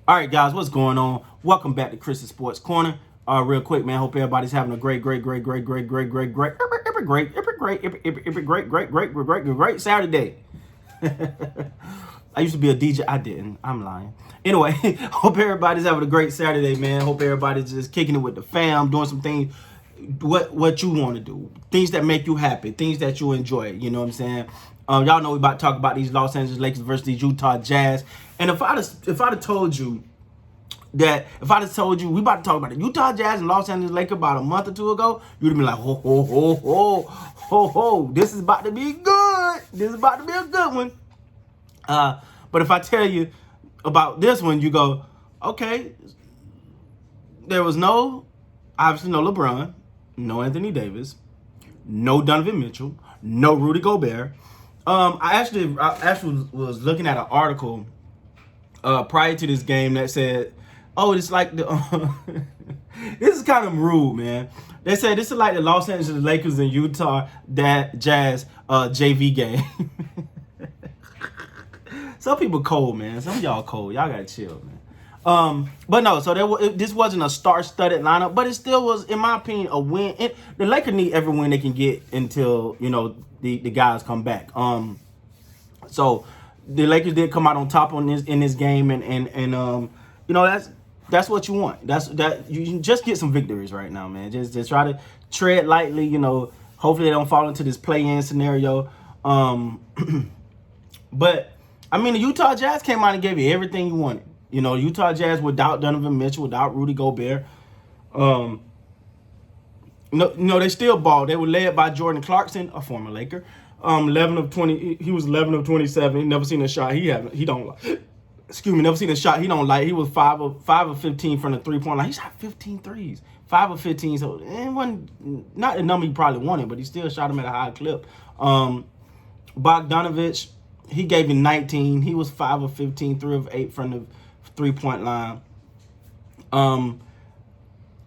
All right, guys, what's going on? Welcome back to Chris's Sports Corner. Real quick, man. Hope everybody's having a great Saturday. I used to be a DJ. I didn't. I'm lying. Anyway, hope everybody's having a great Saturday, man. Hope everybody's just kicking it with the fam, doing some things what you want to do, things that make you happy, things that you enjoy. You know what I'm saying? Y'all know we about to talk about these Los Angeles Lakers versus these Utah Jazz. And if I'd have told you we about to talk about the Utah Jazz and Los Angeles Lakers about a month or two ago, you'd have been like, ho ho ho ho ho ho, this is about to be good. This is about to be a good one. But if I tell you about this one, you go, okay, there was obviously no LeBron, no Anthony Davis, no Donovan Mitchell, no Rudy Gobert. I actually was looking at an article prior to this game that said, oh, it's like the this is kind of rude, man. They said this is like the Los Angeles Lakers and Utah Jazz JV game. Some people cold, man. Some of y'all cold. Y'all gotta chill, man. But no, so this wasn't a star-studded lineup, but it still was, in my opinion, a win. The Lakers need every win they can get until the guys come back. So the Lakers did come out on top in this game, and that's what you want. That you can just get some victories right now, man. Just try to tread lightly. Hopefully they don't fall into this play-in scenario. But I mean, the Utah Jazz came out and gave you everything you wanted. Utah Jazz without Donovan Mitchell, without Rudy Gobert. They still balled. They were led by Jordan Clarkson, a former Laker. 11 of 20. He was 11 of 27. He never seen a shot he don't like. Excuse me, never seen a shot he don't like. He was 5 of 15 from the three-point line. He shot 15 threes. 5 of 15. So it wasn't not the number he probably wanted, but he still shot him at a high clip. Bogdanovich, he gave you 19. He was 5 of 15, 3 of 8 from the three-point line.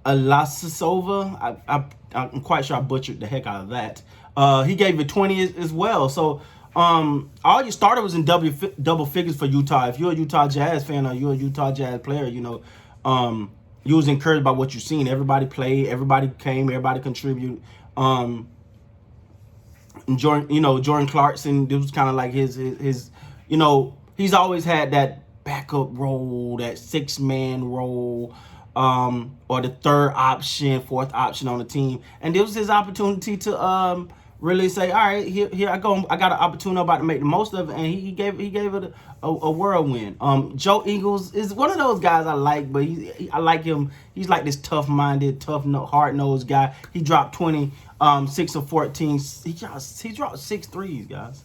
Alasisova, I'm quite sure I butchered the heck out of that. He gave you 20 as well. So all your starter was in double figures for Utah. If you're a Utah Jazz fan or you're a Utah Jazz player, you was encouraged by what you've seen. Everybody played, everybody came, everybody contributed. Jordan Clarkson, this was kind of like his he's always had that backup role, that 6-man role, or the third option, fourth option on the team. And this was his opportunity to really say, all right, here I go. I got an opportunity, I'm about to make the most of it. And he gave it a whirlwind. Joe Ingles is one of those guys I like, but I like him. He's like this tough-minded, hard-nosed guy. He dropped 20, 6 of 14. He dropped 6 threes, guys.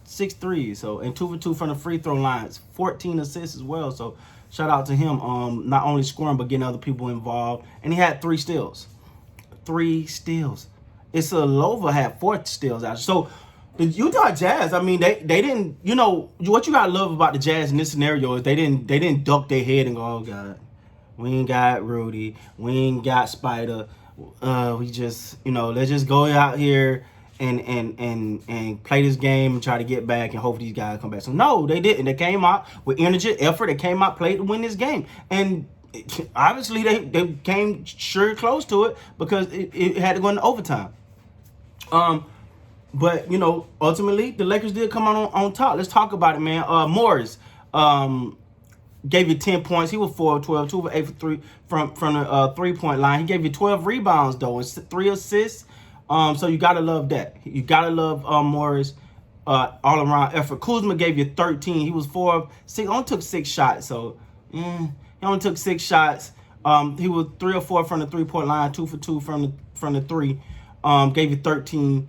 6 threes. So, and 2 for 2 from the free throw lines. 14 assists as well. So shout out to him. Not only scoring, but getting other people involved. And he had 3 steals. 3 steals. Isilova had 4 steals out. So the Utah Jazz, I mean, they didn't, what you gotta love about the Jazz in this scenario is they didn't duck their head and go, oh God, we ain't got Rudy, we ain't got Spider. We just, let's just go out here and play this game and try to get back and hope these guys come back. So no, they didn't. They came out with energy, effort. They came out, played to win this game. And obviously they came sure close to it because it had to go into overtime. But ultimately the Lakers did come on top. Let's talk about it, man. Morris gave you 10 points. He was 4 of 12, 2 of 8 for 3 from the 3-point line. He gave you 12 rebounds though and 3 assists. So you gotta love that. You gotta love Morris all around effort. Kuzma gave you 13. He was 4 of 6. Only took 6 shots. So he only took 6 shots. He was 3 or 4 from the 3-point line, 2 for 2 from the 3. Gave you 13,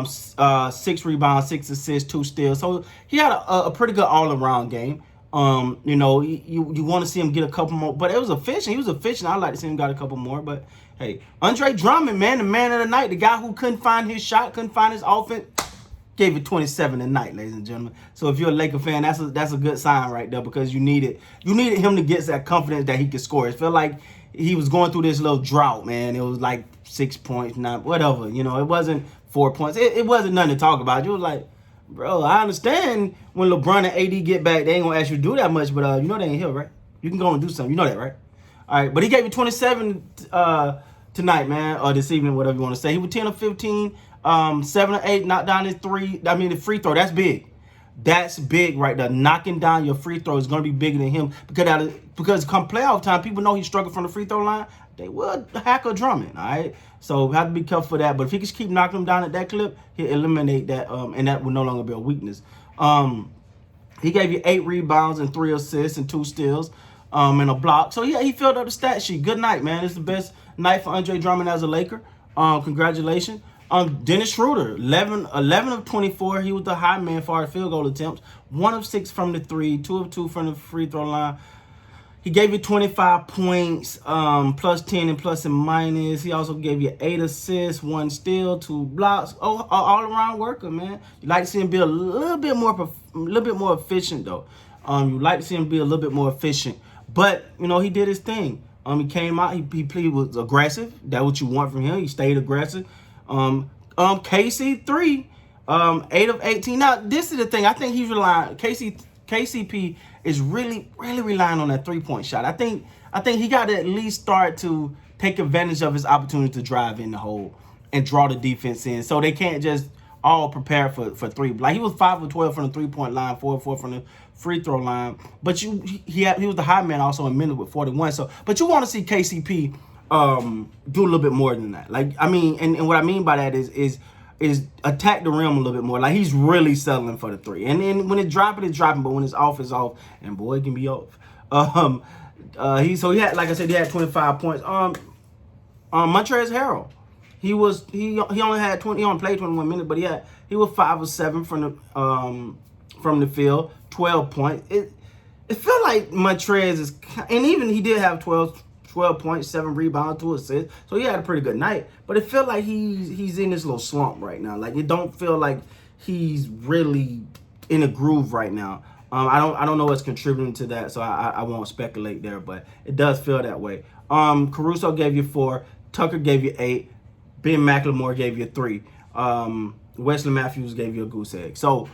6 rebounds, 6 assists, 2 steals. So he had a pretty good all-around game. You want to see him get a couple more, but it was efficient. He was efficient. I'd like to see him got a couple more, but hey, Andre Drummond, man, the man of the night, the guy who couldn't find his shot, couldn't find his offense, gave it 27 tonight, ladies and gentlemen. So if you're a Laker fan, that's a good sign right there because you needed him to get that confidence that he could score. It felt like he was going through this little drought, man. It was like 6 points, not whatever. It wasn't 4 points. It wasn't nothing to talk about. You was like, bro, I understand when LeBron and AD get back, they ain't gonna ask you to do that much, but they ain't here, right? You can go and do something. You know that, right? All right, but he gave you 27 tonight, man, or this evening, whatever you want to say. He was 10 of 15, 7 of 8, knocked down his three. I mean, the free throw. That's big. That's big right there. Knocking down your free throw is going to be bigger than him because come playoff time, people know he's struggling from the free throw line. They will hack a Drummond, all right? So have to be careful for that. But if he can keep knocking him down at that clip, he'll eliminate that, and that will no longer be a weakness. He gave you 8 rebounds and 3 assists and 2 steals, and a block. So yeah, he filled up the stat sheet. Good night, man. It's the best night for Andre Drummond as a Laker. Congratulations. Dennis Schroeder, 11 of 24. He was the high man for our field goal attempts. 1 of 6 from the 3, 2 of 2 from the free throw line. He gave you 25 points, plus 10 and plus and minus. He also gave you 8 assists, 1 steal, 2 blocks. Oh, all around worker, man. You like to see him be a little bit more efficient though. You like to see him be a little bit more efficient, but you know he did his thing. He came out. He was aggressive. That's what you want from him. He stayed aggressive. KC3, 8 of 18. Now this is the thing. I think he's relying. KCP is really relying on that 3-point shot. I think he got to at least start to take advantage of his opportunity to drive in the hole and draw the defense in. So they can't just all prepare for 3. Like he was 5 of 12 from the 3-point line, 4 of 4 from the free throw line. But he was the high man also in minute with 41. So, but you want to see KCP do a little bit more than that. Like, I mean, and what I mean by that is attack the rim a little bit more. Like he's really settling for the 3. And then when it's dropping, but when it's off, it's off. And boy, it can be off. He had, like I said, he had 25 points. Montrezl Harrell, he only played 21 minutes, but he was 5 of 7 from the field, 12 points. It felt like Montrez is, and even he did have 12 points, 7 rebounds, 2 assists. So he had a pretty good night. But it felt like he's in this little slump right now. Like it don't feel like he's really in a groove right now. I don't know what's contributing to that, so I won't speculate there, but it does feel that way. Caruso gave you 4, Tucker gave you 8, Ben McLemore gave you 3, Wesley Matthews gave you a goose egg. So,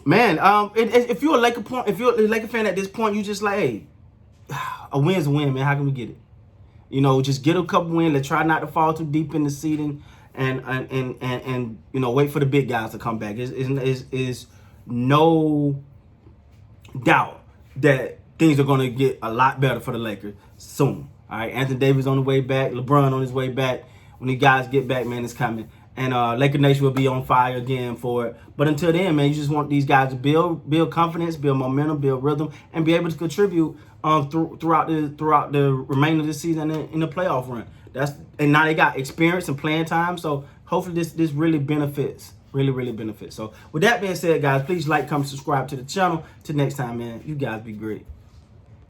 man, if you're a Laker fan at this point, you just like, hey, a win's a win, man. How can we get it? You know, just get a couple wins. Let's try not to fall too deep in the seeding, and you know, wait for the big guys to come back. Is no doubt that things are going to get a lot better for the Lakers soon. All right, Anthony Davis on the way back, LeBron on his way back. When these guys get back, man, it's coming. And Laker Nation will be on fire again for it. But until then, man, you just want these guys to build confidence, build momentum, build rhythm, and be able to contribute throughout the remainder of the season in the playoff run. And now they got experience and playing time, so hopefully this really benefits. Really benefits. So with that being said, guys, please like, comment, subscribe to the channel. Till next time, man, you guys be great.